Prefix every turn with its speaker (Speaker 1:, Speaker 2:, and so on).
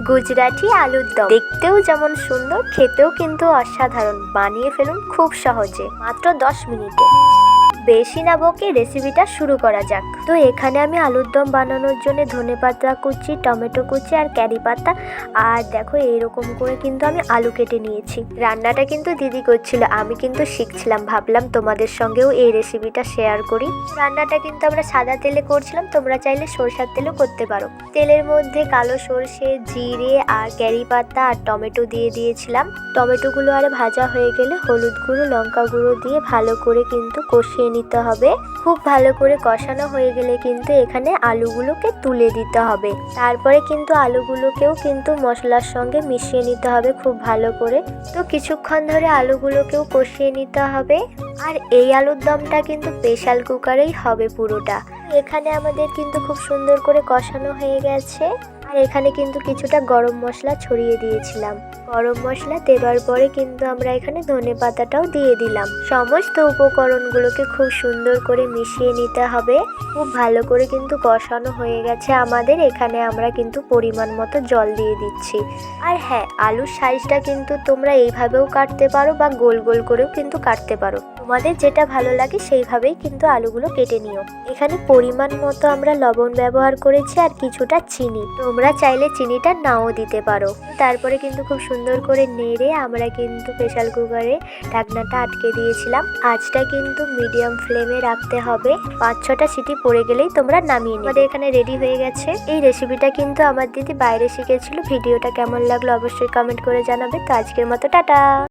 Speaker 1: গুজরাটি আলুর দম দেখতেও যেমন সুন্দর, খেতেও কিন্তু অসাধারণ। বানিয়ে ফেলুন খুব সহজে, মাত্র 10 মিনিটে। বেশি না বকে রেসিপিটা শুরু করা যাক। তো এখানে আমি আলুর দম বানানোর জন্য ধনেপাতা কুচি, টমেটো কুচি আর কারি পাতা আর দেখো এইরকম করে কিন্তু আমি আলু কেটে নিয়েছি। রান্নাটা কিন্তু দিদি করছিল, আমি কিন্তু শিখছিলাম। ভাবলাম তোমাদের সঙ্গেও এই রেসিপিটা শেয়ার করি। রান্নাটা কিন্তু আমরা সাদা তেলে করছিলাম, তোমরা চাইলে সরষের তেলেও করতে পারো। তেলের মধ্যে কালো সরষে, জিরে আর কারি পাতা আর টমেটো দিয়ে দিয়েছিলাম। টমেটোগুলো আর ভাজা হয়ে গেলে হলুদ গুঁড়ো, লঙ্কা গুঁড়ো দিয়ে ভালো করে কিন্তু কষিয়ে নিতে হবে। খুব ভালো করে কষানো হয়ে গেলে কিন্তু এখানে আলুগুলোকে তুলে দিতে হবে। তারপরে কিন্তু আলুগুলোকেও কিন্তু মশলার সঙ্গে মিশিয়ে নিতে হবে খুব ভালো করে। তো কিছুক্ষণ ধরে আলুগুলোকেও কষিয়ে নিতে হবে। আর এই আলুর দমটা কিন্তু প্রেসার কুকারেই হবে পুরোটা। এখানে আমাদের কিন্তু খুব সুন্দর করে কষানো হয়ে গেছে। আর এখানে কিন্তু কিছুটা গরম মশলা ছড়িয়ে দিয়েছিলাম। গরম মশলা দেওয়ার পরে কিন্তু আমরা এখানে ধনেপাতাটাও দিয়ে দিলাম। সমস্ত উপকরণগুলোকে খুব সুন্দর করে মিশিয়ে নিতে হবে। খুব ভালো করে কিন্তু কষানো হয়ে গেছে আমাদের। এখানে আমরা কিন্তু পরিমাণ মতো জল দিয়ে দিচ্ছি। আর হ্যাঁ, আলুর সাইজটা কিন্তু তোমরা এইভাবেও কাটতে পারো বা গোল গোল করেও কিন্তু কাটতে পারো। তোমাদের যেটা ভালো লাগে সেইভাবেই কিন্তু আলুগুলো কেটে নিও। এখানে পরিমাণ মতো আমরা লবণ ব্যবহার করেছি আর কিছুটা চিনি। তোমরা চাইলে চিনিটা নাও দিতে পারো। তারপরে কিন্তু খুব সুন্দর করে নেড়ে আমরা কিন্তু প্রেসার কুকারে ঢাকনাটা আটকে দিয়েছিলাম। আঁচটা কিন্তু মিডিয়াম ফ্লেমে রাখতে হবে। 5-6টা সিটি পড়ে গেলেই তোমরা নামিয়ে নিও। আমাদের এখানে রেডি হয়ে গেছে। এই রেসিপিটা কিন্তু আমার দিদি বাইরে শিখেছিল। ভিডিওটা কেমন লাগলো অবশ্যই কমেন্ট করে জানাবে। তো আজকের মতো টাটা।